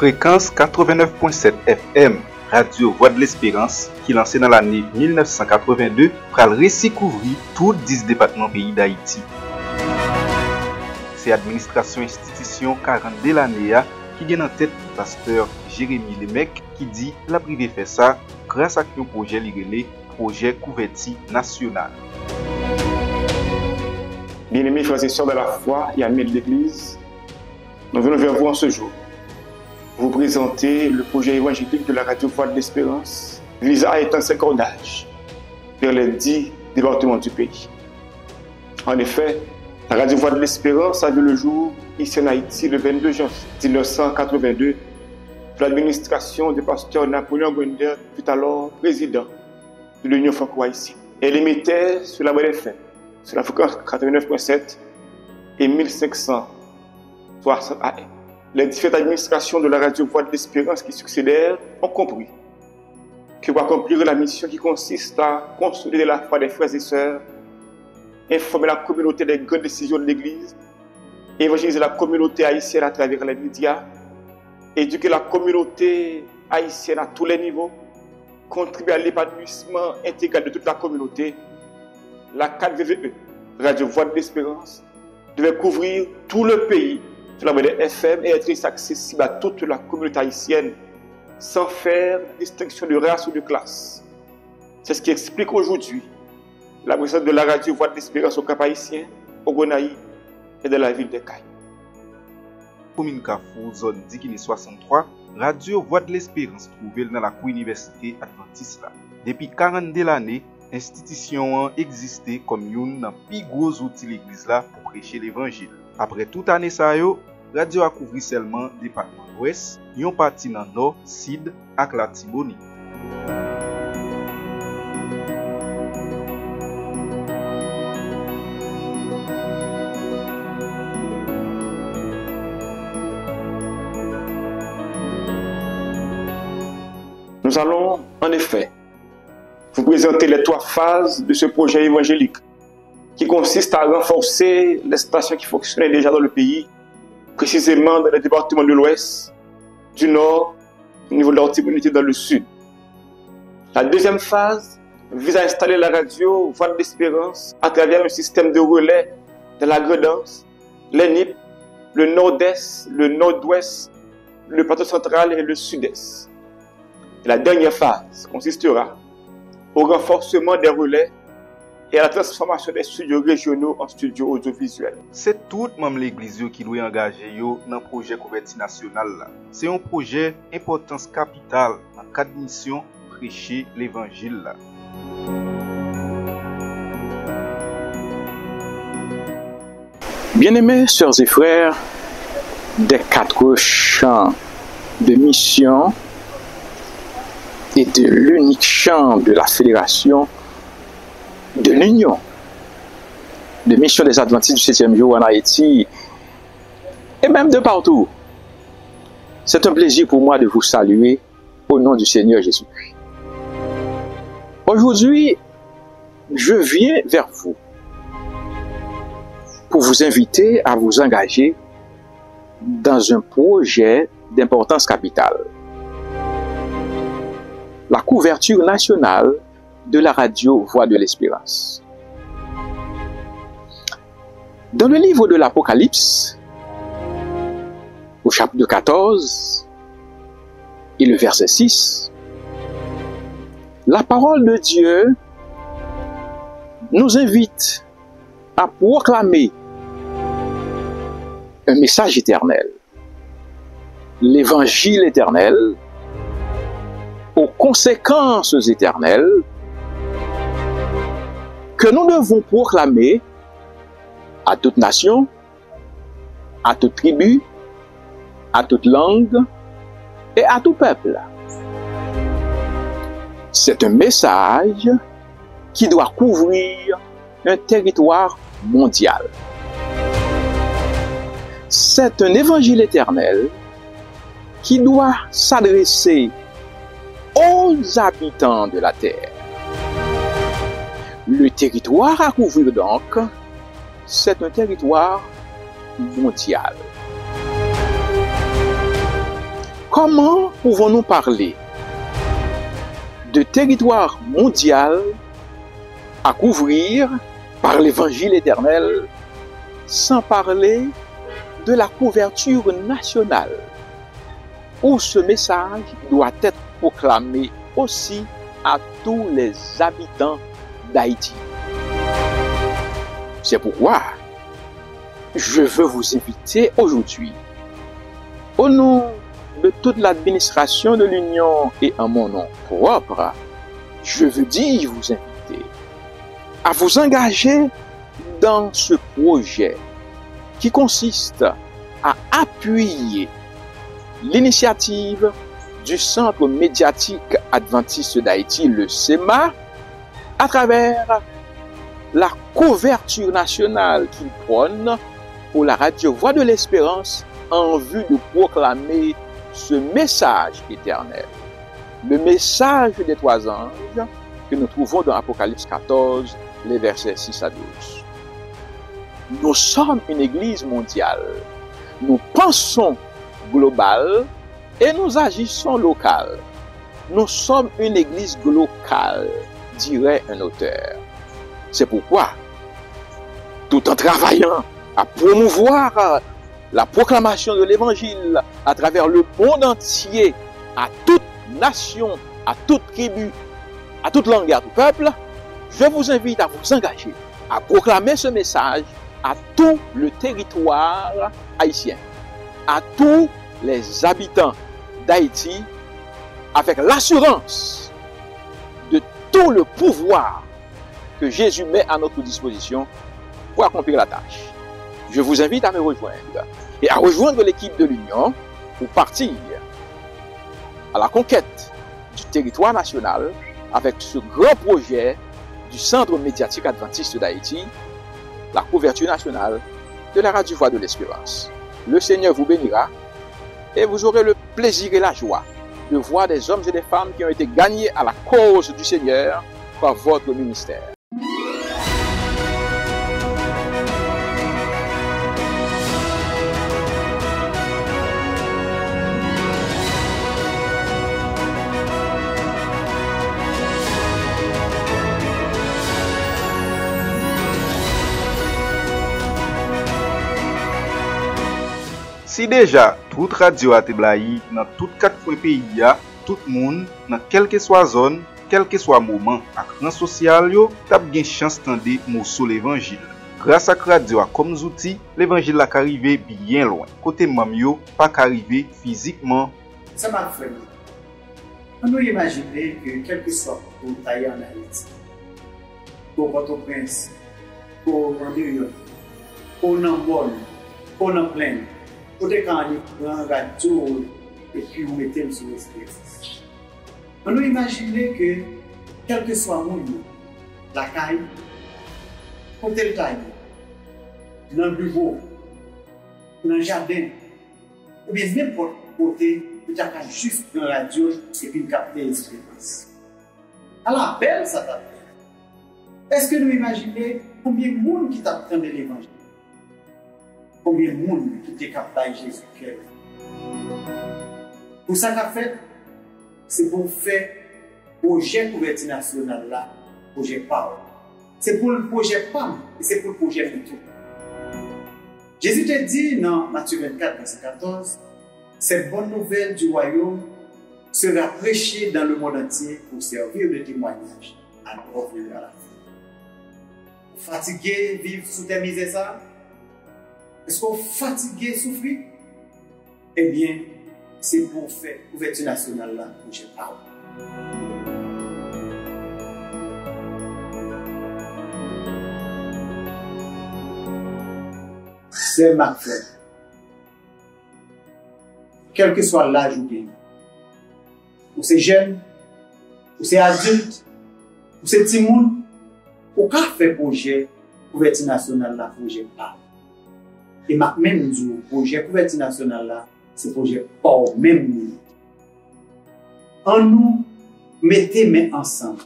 Fréquence 89.7 FM, Radio Voix de l'Espérance, qui lancée dans l'année 1982, fera le recouvrir tout 10 départements pays d'Haïti. C'est l'administration institution 40 de l'année qui vient en tête le pasteur Jérémy Lemec qui dit la privée fait ça grâce à un projet lié projet couverture national. Bien-aimés frères et sœurs de la foi et amis de l'Église, nous venons vers vous en ce jour pour vous présenter le projet évangélique de la Radio Voix de l'Espérance visant à étendre ses cordages vers les 10 départements du pays. En effet, la Radio Voix de l'Espérance a vu le jour ici en Haïti le 22 janvier 1982 sous l'administration du pasteur Napoléon Gwender, fut alors président de l'Union franco-haïtienne. Elle émettait sur la bande FM, sur la fréquence 89.7 et 1560 AM. Les différentes administrations de la Radio Voix de l'Espérance qui succédèrent ont compris que pour accomplir la mission qui consiste à consolider la foi des frères et sœurs, informer la communauté des grandes décisions de l'Église, évangéliser la communauté haïtienne à travers les médias, éduquer la communauté haïtienne à tous les niveaux, contribuer à l'épanouissement intégral de toute la communauté, la 4VVE, Radio Voix de l'Espérance, devait couvrir tout le pays sur la bande FM et être accessible à toute la communauté haïtienne sans faire distinction de race ou de classe. C'est ce qui explique aujourd'hui la présence de la Radio Voix de l'Espérance au Cap Haïtien, au Gonaï et dans la ville de Caille. Commune Carrefour, zone Dikini 63, Radio Voix de l'Espérance trouvée dans la co-université adventiste. Depuis 42 années, l'institution a existé comme une des plus gros outils de l'église pour prêcher l'évangile. Après toute année, radio a couvert seulement le département ouest, une partie dans le nord, sud et la Tibonite. Nous allons, en effet, vous présenter les 3 phases de ce projet évangélique qui consiste à renforcer les stations qui fonctionnaient déjà dans le pays, précisément dans les départements de l'Ouest, du Nord, au niveau de la Tibonite dans le Sud. La deuxième phase vise à installer la radio Voix de l'Espérance à travers un système de relais de la Gredance, l'ENIP, le Nord-Est, le Nord-Ouest, le plateau central et le Sud-Est. Et la dernière phase consistera au renforcement des relais et à la transformation des studios régionaux en studios audiovisuels. C'est toute même l'église qui doit engager dans le projet couverture national. C'est un projet d'importance capitale en cas de mission prêcher l'évangile. Bien-aimés sœurs et frères des 4 champs de mission et de l'unique champ de la fédération de l'Union de mission des Adventistes du 7e jour en Haïti et même de partout. C'est un plaisir pour moi de vous saluer au nom du Seigneur Jésus-Christ. Aujourd'hui, je viens vers vous pour vous inviter à vous engager dans un projet d'importance capitale. La couverture nationale de la radio Voix de l'Espérance. Dans le livre de l'Apocalypse, au chapitre 14 et le verset 6, la parole de Dieu nous invite à proclamer un message éternel, l'évangile éternel, aux conséquences éternelles que nous devons proclamer à toute nation, à toute tribu, à toute langue et à tout peuple. C'est un message qui doit couvrir un territoire mondial. C'est un évangile éternel qui doit s'adresser aux habitants de la terre. Le territoire à couvrir donc, c'est un territoire mondial. Comment pouvons-nous parler de territoire mondial à couvrir par l'évangile éternel sans parler de la couverture nationale où ce message doit être proclamé aussi à tous les habitants d'Haïti? C'est pourquoi je veux vous inviter aujourd'hui, au nom de toute l'administration de l'Union et en mon nom propre, je veux dire vous inviter à vous engager dans ce projet qui consiste à appuyer l'initiative du Centre médiatique adventiste d'Haïti, le CEMA, à travers la couverture nationale qu'il prône pour la radio Voix de l'Espérance en vue de proclamer ce message éternel. Le message des 3 anges que nous trouvons dans Apocalypse 14, les versets 6 à 12. Nous sommes une église mondiale. Nous pensons global et nous agissons local. Nous sommes une église locale, dirait un auteur. C'est pourquoi, tout en travaillant à promouvoir la proclamation de l'évangile à travers le monde entier, à toute nation, à toute tribu, à toute langue et à tout peuple, je vous invite à vous engager à proclamer ce message à tout le territoire haïtien, à tous les habitants d'Haïti, avec l'assurance de tout le pouvoir que Jésus met à notre disposition pour accomplir la tâche. Je vous invite à me rejoindre et à rejoindre l'équipe de l'Union pour partir à la conquête du territoire national avec ce grand projet du Centre médiatique adventiste d'Haïti, la couverture nationale de la radio Voix de l'Espérance. Le Seigneur vous bénira et vous aurez le plaisir et la joie de voir des hommes et des femmes qui ont été gagnés à la cause du Seigneur par votre ministère. Si deja, tout radio a te blayi nan tout 4 coins pays ya, tout moun, nan kelke soit zone, kelke soit moment ak ran social yo, tap gen chance tande morceau l'évangile. Grâce à radio comme outil, l'évangile la arrivé bien loin. Côté mam yo, pas qu'arrivé physiquement. Ça m'a fait. On nous imaginer que quel que soit pour tailler en Haïti, pour Port-au-Prince, pour New York, pour Nambol, pour Namplaine, pour des quand on prend un radio et puis vous mettez le sur l'espérance. On nous imaginer que quel que soit mon lieu, la caille, pour tel taille, dans le bureau, dans le jardin, ou bien n'importe côté, vous avez juste une radio et puis capter l'espérance. À la belle, ça t'a fait. Est-ce que nous imaginons combien de monde qui t'apprend de l'évangile? Combien de monde qui te capte Jésus-Christ? Pour ça qu'a fait, c'est pour faire le projet couverture nationale là, projet PAO. C'est pour le projet PAM et c'est pour le projet Futur. Jésus te dit dans Matthieu 24, verset 14, cette bonne nouvelle du royaume sera prêchée dans le monde entier pour servir de témoignage à notre venir à la fin. Fatigué, vivre sous tes misères ça? Est-ce qu'on est fatigué, souffrir? Eh bien, c'est pour faire couverture nationale là que je parle. C'est ma frère. Quel que soit l'âge ou bien, ou c'est jeune, ou c'est adulte, ou c'est petit monde, ou qu'a fait projet couverture nationale là, projet parle. Et même du projet couverture nationale là, c'est projet pas même nous. En nous mettez main ensemble,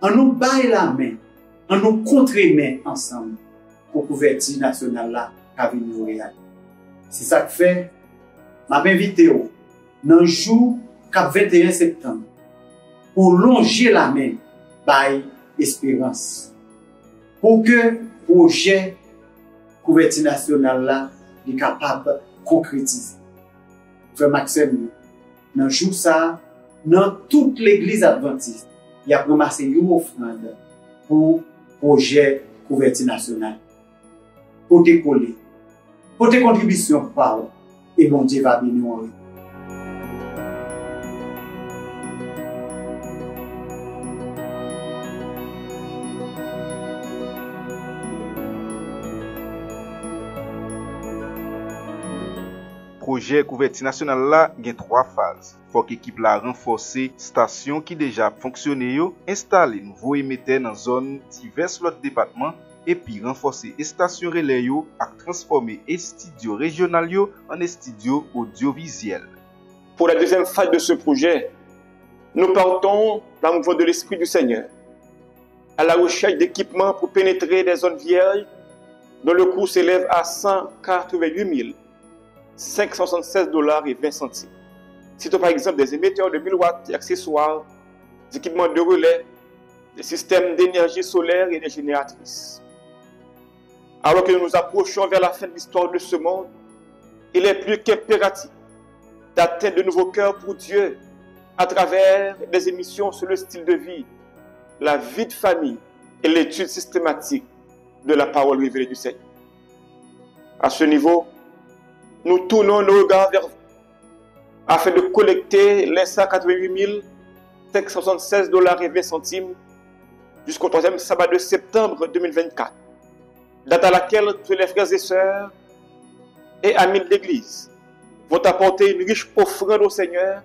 en nous baille la main, en nous contre main ensemble pour couverture nationale là, qu'à venir réel. C'est ça que fait, m'a invité dans le jour 21 septembre pour longer la main par espérance pour que le projet couverture nationale là est capable de concrétiser. Frère Maxime, dans le jour ça, dans toute l'église adventiste, il y a ramassé une offrande pour le projet couverture nationale. Pour te coller, pour tes contributions par et bon Dieu va bénir en Projet couverture nationale là gen 3 phases. Faut qu'équipe la renforcer station qui déjà fonctionne yo, installer nouveau émetteur dans zone diverses l'autre département et puis renforcer station relais yo ak transformer studio régional yo en studio audiovisuel. Pour la deuxième phase de ce projet, nous partons dans le mouvement de l'Esprit du Seigneur, à la recherche d'équipements pour pénétrer des zones vierges dont le coût s'élève à 188 576 $ et 20 centimes. Citons par exemple des émetteurs de 1000 watts et accessoires, des équipements de relais, des systèmes d'énergie solaire et des génératrices. Alors que nous nous approchons vers la fin de l'histoire de ce monde, il est plus qu'impératif d'atteindre de nouveaux cœurs pour Dieu à travers des émissions sur le style de vie, la vie de famille et l'étude systématique de la parole révélée du Seigneur. À ce niveau, nous tournons nos regards vers vous afin de collecter les 188 576 $ et 20 centimes jusqu'au 3e sabbat de septembre 2024, date à laquelle tous les frères et sœurs et amis de l'Église vont apporter une riche offrande au Seigneur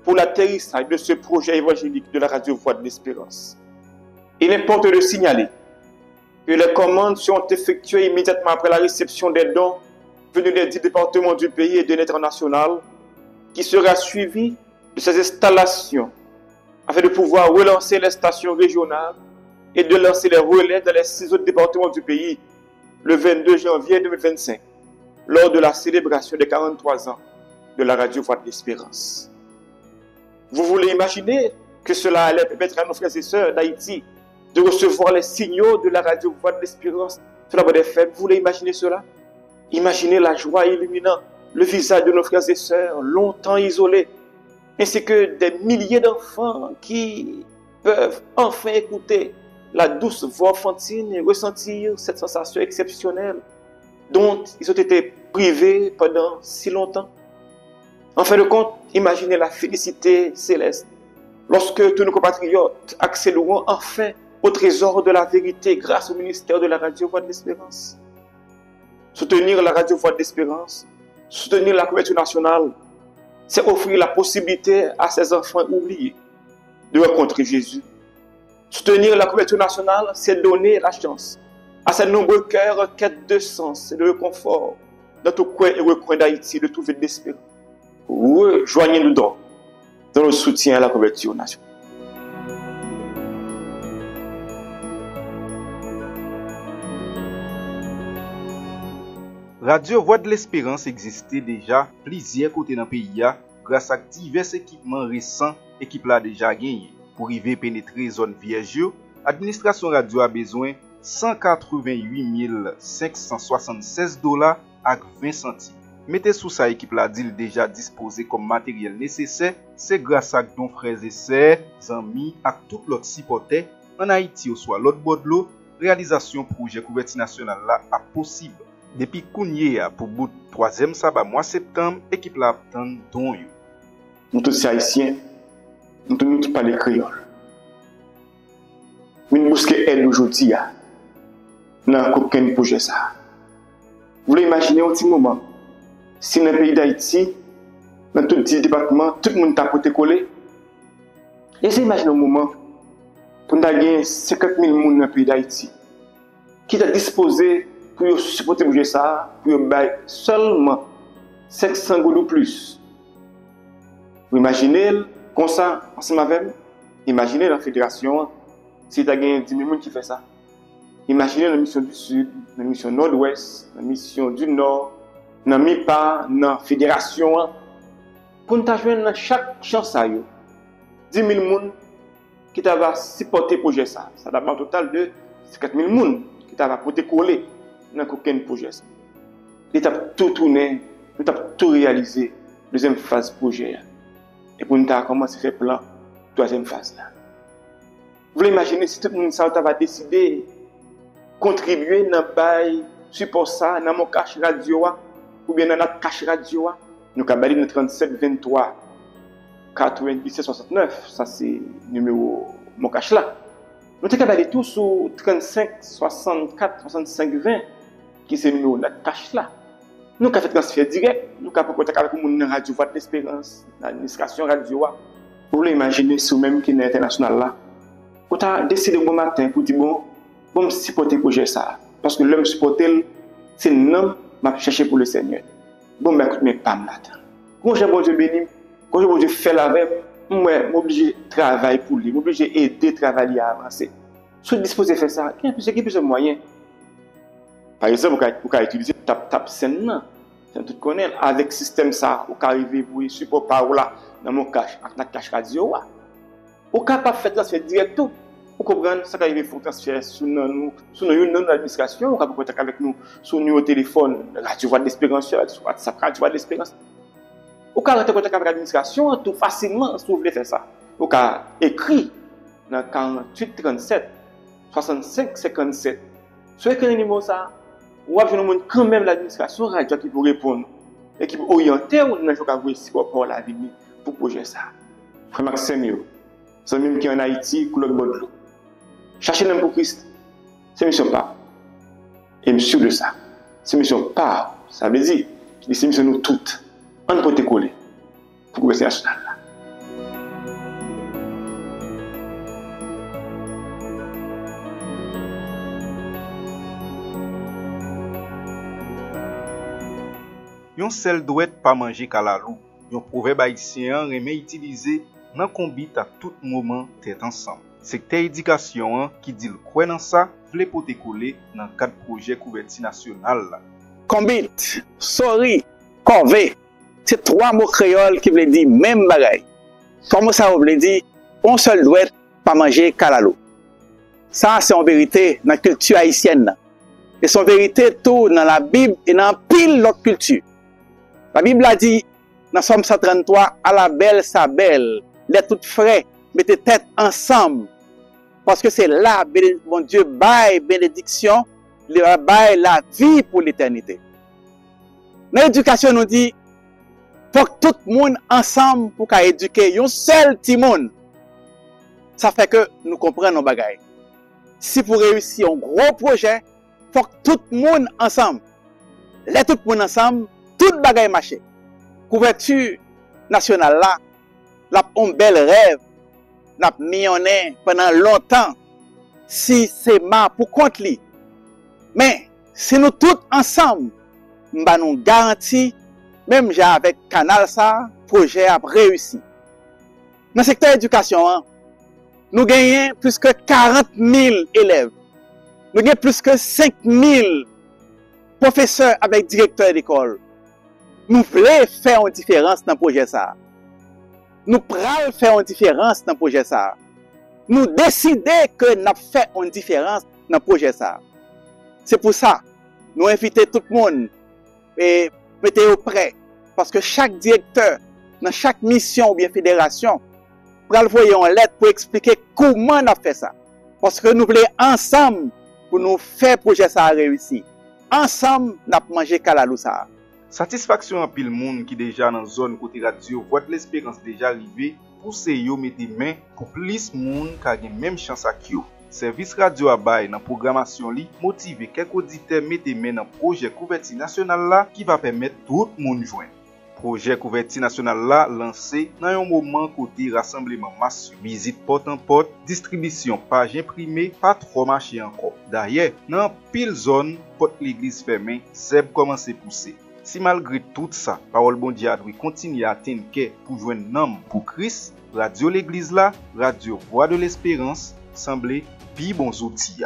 pour l'atterrissage de ce projet évangélique de la radio Voix de l'Espérance. Il importe de signaler que les commandes seront effectuées immédiatement après la réception des dons venus des 10 départements du pays et de l'international, qui sera suivi de ces installations afin de pouvoir relancer les stations régionales et de lancer les relais dans les 6 autres départements du pays le 22 janvier 2025, lors de la célébration des 43 ans de la radio Voix de l'Espérance. Vous voulez imaginer que cela allait permettre à nos frères et sœurs d'Haïti de recevoir les signaux de la radio Voix de l'Espérance sur la bande FM? Vous voulez imaginer cela? Imaginez la joie illuminant le visage de nos frères et sœurs longtemps isolés, ainsi que des milliers d'enfants qui peuvent enfin écouter la douce voix enfantine et ressentir cette sensation exceptionnelle dont ils ont été privés pendant si longtemps. En fin de compte, imaginez la félicité céleste lorsque tous nos compatriotes accéderont enfin au trésor de la vérité grâce au ministère de la radio Voix de l'Espérance. Soutenir la radio Voix de l'Espérance, soutenir la couverture nationale, c'est offrir la possibilité à ces enfants oubliés de rencontrer Jésus. Soutenir la couverture nationale, c'est donner la chance à ces nombreux cœurs en quête de sens et de réconfort dans tout coin et recoin d'Haïti de trouver de l'espérance. Rejoignez-nous donc dans le soutien à la couverture nationale. Radio Voix de l'Espérance existait déjà plusieurs côtés dans le pays grâce à divers équipements récents équipe là déjà gagné. Pour arriver pénétrer zone vierge, l'administration radio a besoin 188 576 $ avec 20 centimes. Mettez sous ça équipe là dit déjà disposé comme matériel nécessaire, c'est grâce à nos frères et sœurs, amis et tout l'autre supporter en Haïti ou soit l'autre bord de l'eau, réalisation projet couverture nationale là a possible. Depuis Kounye pour bout 3e sabbat mois septembre, équipe la attend don yo. Nous tous haïtiens, nous tous parler créole. Nous busquons aide aujourd'hui dans aucun projet ça. Vous voulez imaginer un petit moment si dans le pays d'Haïti, dans tout petit département, tout le monde t'a côté collé. Essayez d'imaginer un moment pour nous gagner 50 000 personnes dans le pays d'Haïti qui t'a disposé pour supporter bouger ça, pour bailler seulement 500 gourdes ou plus. Vous imaginez comme ça, ensemble avec moi, imaginez la fédération, si tu as 10 000 personnes qui font ça. Imaginez la mission du Sud, la mission Nord-Ouest, la mission du Nord, la MIPA, la fédération. pour nous joindre dans chaque chance à 10 000 personnes qui t'a supporté projet ça. Ça a un total de 4 000 personnes qui t'a porté coller dans aucun projet ça. L'État tout tourné, nous avons tout réalisé, deuxième phase projet. Et pour nous avons commencé à faire plan, troisième phase là. Vous voulez imaginer si tout le monde va décider de contribuer dans le support ça, dans mon cache radio, ou bien dans notre cache radio, nous avons dit 37 23 97 69, ça c'est le numéro mon cache là. Nous avons dit tout sur 35 64 65 20, qui c'est le numéro de notre cache là. Nous avons fait transfert direct, nous avons contact avec le monde dans Radio Voix de l'Espérance, l'administration radio. Vous voulez imaginer si vous-même qui est international là. Quand tu as décidé bon matin pour dire bon supporter le projet ça. Parce que l'homme supporter, c'est l'homme qui m'a cherché pour le Seigneur. Bon, mais écoute, mais pas m'attendre. Quand j'ai bon Dieu béni, quand j'ai bon Dieu fait la veille, moi, je suis obligé de travailler pour lui, je suis obligé d'aider à travailler à avancer. Si vous disposez de faire ça, il y a plusieurs moyens. Par exemple, vous pouvez utiliser tap scène, tout connaître avec le système ça, vous pouvez arriver pour support par là, dans mon cache, avec notre cache radio. Vous pouvez pas faire transfert direct tout. Vous comprenez, ça qui arrive, il faut transférer sur notre administration, vous pouvez contacter avec nous sur nos téléphones, Radio Voix de l'Espérance, sur WhatsApp, Radio Voix de l'Espérance. Vous pouvez contacter avec l'administration tout facilement si vous voulez faire ça. Vous pouvez écrire dans 48 37 65 57. Sur le numéro ça, vous avez quand même l'administration radio qui peut répondre et qui peut orienter ou dans le support pour la vie pour projet ça. Frère Maxime, c'est même qui est en Haïti, Claude Baudelaire. Cherchez l'homme pour Christ, c'est mission pas. Et sûr de ça, c'est mission pas. Ça veut dire que c'est mission nous toutes. On peut te coller pour le national. Yon sel doit pas manger kalalou. Yon proverbe haïtien remet utilisé dans combit à tout moment tête ensemble. Secteur éducation qui dit le quoi dans ça, vle pour te coller dans cadre projet couverture nationale là. Combit, sorry, corvée. C'est trois mots créoles qui veulent dire même bagaille. Comment ça veut dire on seul doit pas manger kalalou. Ça c'est en vérité dans la culture haïtienne. Et c'est en vérité tout dans la Bible et dans pile l'autre culture. La Bible a dit dans Somme 133, à la belle sa belle, les toutes frais, mettez tête ensemble. Parce que c'est là, mon Dieu, bail bénédiction, bail la vie pour l'éternité. Dans l'éducation, nous dit, faut que tout le monde ensemble pour éduquer un seul petit monde. Ça fait que nous comprenons nos bagailles. Si pour réussir un gros projet, faut que tout le monde ensemble, les tout le monde ensemble, tout bagaille marché. Couverture nationale là, la un bel rêve, n'a millionnaire pendant longtemps. Si c'est ma pour compte li. Mais si nous tous ensemble, m'ba nous garantit, même j'ai avec Canal ça, projet a réussi. Dans le secteur éducation, nous gagnons plus que 40 000 élèves. Nous gagnons plus que 5 000 professeurs avec directeurs d'école. Nous voulons faire une différence dans le projet ça. Nous prenons faire une différence dans le projet ça. Nous décidons que nous fait une différence dans le projet ça. C'est pour ça, nous invitons tout le monde et mettez-vous prêt. Parce que chaque directeur, dans chaque mission ou bien fédération, va envoyer une lettre pour expliquer comment on a fait ça. Parce que nous voulons ensemble pour nous faire le projet ça réussir. Ensemble, nous avons mangé kalalou ça. Satisfaction en pile monde qui déjà dans zone côté radio Voix de l'Espérance déjà arrivé pour se yo mettre main pour plus monde qui a même chance à yo. Service radio a bail dans programmation li motiver quelques auditeurs mettre main dans projet couverture nationale là qui va permettre tout le monde joindre. Projet couverture nationale là lancé dans un moment côté rassemblement massif, visite porte en porte, distribution page imprimée, pas trop marché encore. D'ailleurs, dans pile zone porte l'église fermée, seb commence à pousser. Si malgré tout ça, parole bon Dieu doit continuer à atteindre pour joindre nom pour Christ, radio l'église là, radio Voix de l'Espérance, semblait pi bons outils.